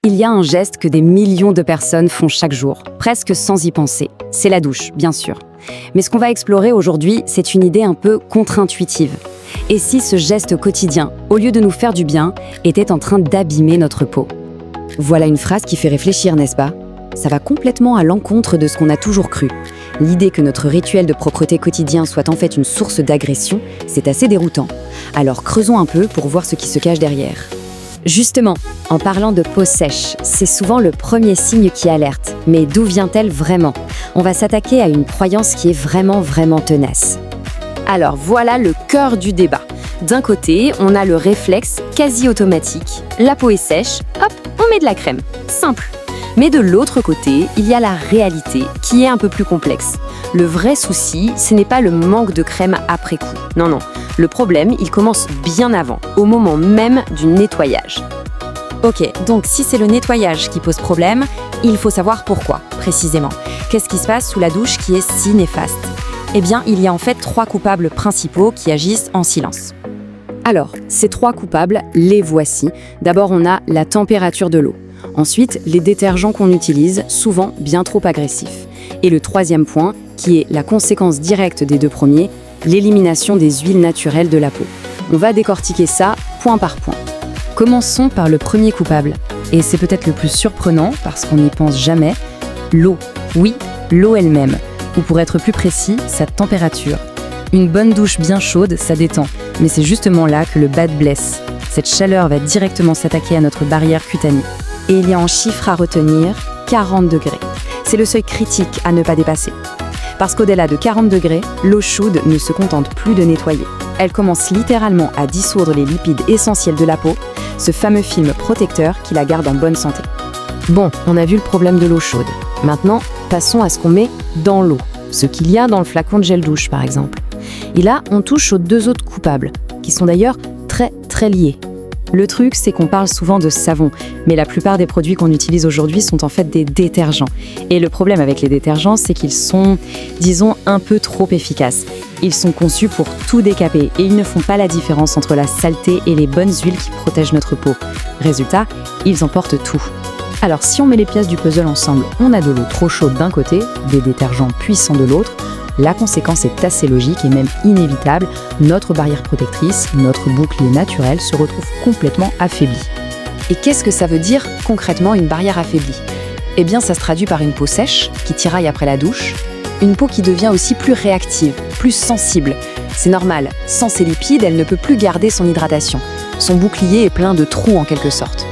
Il y a un geste que des millions de personnes font chaque jour, presque sans y penser. C'est la douche, bien sûr. Mais ce qu'on va explorer aujourd'hui, c'est une idée un peu contre-intuitive. Et si ce geste quotidien, au lieu de nous faire du bien, était en train d'abîmer notre peau? Voilà une phrase qui fait réfléchir, n'est-ce pas? Ça va complètement à l'encontre de ce qu'on a toujours cru. L'idée que notre rituel de propreté quotidien soit en fait une source d'agression, c'est assez déroutant. Alors creusons un peu pour voir ce qui se cache derrière. Justement, en parlant de peau sèche, c'est souvent le premier signe qui alerte. Mais d'où vient-elle vraiment? On va s'attaquer à une croyance qui est vraiment tenace. Alors voilà le cœur du débat. D'un côté, on a le réflexe quasi automatique. La peau est sèche, hop, on met de la crème. Simple. Mais de l'autre côté, il y a la réalité qui est un peu plus complexe. Le vrai souci, ce n'est pas le manque de crème après coup. Non. Le problème, il commence bien avant, au moment même du nettoyage. Ok, donc si c'est le nettoyage qui pose problème, il faut savoir pourquoi, précisément. Qu'est-ce qui se passe sous la douche qui est si néfaste? Eh bien, il y a en fait 3 coupables principaux qui agissent en silence. Alors, ces 3 coupables, les voici. D'abord, on a la température de l'eau. Ensuite, les détergents qu'on utilise, souvent bien trop agressifs. Et le 3e point, qui est la conséquence directe des 2 premiers, l'élimination des huiles naturelles de la peau. On va décortiquer ça point par point. Commençons par le premier coupable. Et c'est peut-être le plus surprenant, parce qu'on n'y pense jamais, l'eau. Oui, l'eau elle-même. Ou pour être plus précis, sa température. Une bonne douche bien chaude, ça détend. Mais c'est justement là que le bas blesse. Cette chaleur va directement s'attaquer à notre barrière cutanée. Et il y a un chiffre à retenir, 40 degrés. C'est le seuil critique à ne pas dépasser. Parce qu'au-delà de 40 degrés, l'eau chaude ne se contente plus de nettoyer. Elle commence littéralement à dissoudre les lipides essentiels de la peau, ce fameux film protecteur qui la garde en bonne santé. Bon, on a vu le problème de l'eau chaude. Maintenant, passons à ce qu'on met dans l'eau. Ce qu'il y a dans le flacon de gel douche, par exemple. Et là, on touche aux 2 autres coupables, qui sont d'ailleurs très liés. Le truc, c'est qu'on parle souvent de savon, mais la plupart des produits qu'on utilise aujourd'hui sont en fait des détergents. Et le problème avec les détergents, c'est qu'ils sont, disons, un peu trop efficaces. Ils sont conçus pour tout décaper et ils ne font pas la différence entre la saleté et les bonnes huiles qui protègent notre peau. Résultat, ils emportent tout. Alors si on met les pièces du puzzle ensemble, on a de l'eau trop chaude d'un côté, des détergents puissants de l'autre. La conséquence est assez logique et même inévitable. Notre barrière protectrice, notre bouclier naturel se retrouve complètement affaibli. Et qu'est-ce que ça veut dire concrètement une barrière affaiblie? Eh bien ça se traduit par une peau sèche qui tiraille après la douche, une peau qui devient aussi plus réactive, plus sensible. C'est normal, sans ces lipides, elle ne peut plus garder son hydratation. Son bouclier est plein de trous en quelque sorte.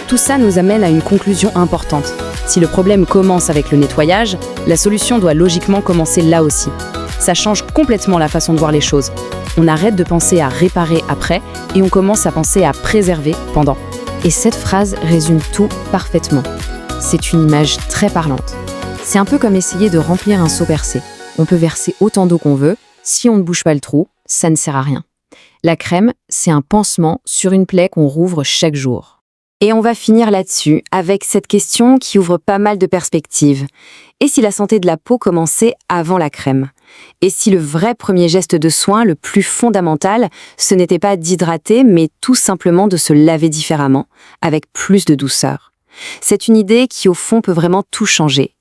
Tout ça nous amène à une conclusion importante. Si le problème commence avec le nettoyage, la solution doit logiquement commencer là aussi. Ça change complètement la façon de voir les choses. On arrête de penser à réparer après et on commence à penser à préserver pendant. Et cette phrase résume tout parfaitement. C'est une image très parlante. C'est un peu comme essayer de remplir un seau percé. On peut verser autant d'eau qu'on veut, si on ne bouche pas le trou, ça ne sert à rien. La crème, c'est un pansement sur une plaie qu'on rouvre chaque jour. Et on va finir là-dessus, avec cette question qui ouvre pas mal de perspectives. Et si la santé de la peau commençait avant la crème? Et si le vrai premier geste de soin, le plus fondamental, ce n'était pas d'hydrater, mais tout simplement de se laver différemment, avec plus de douceur? C'est une idée qui, au fond, peut vraiment tout changer.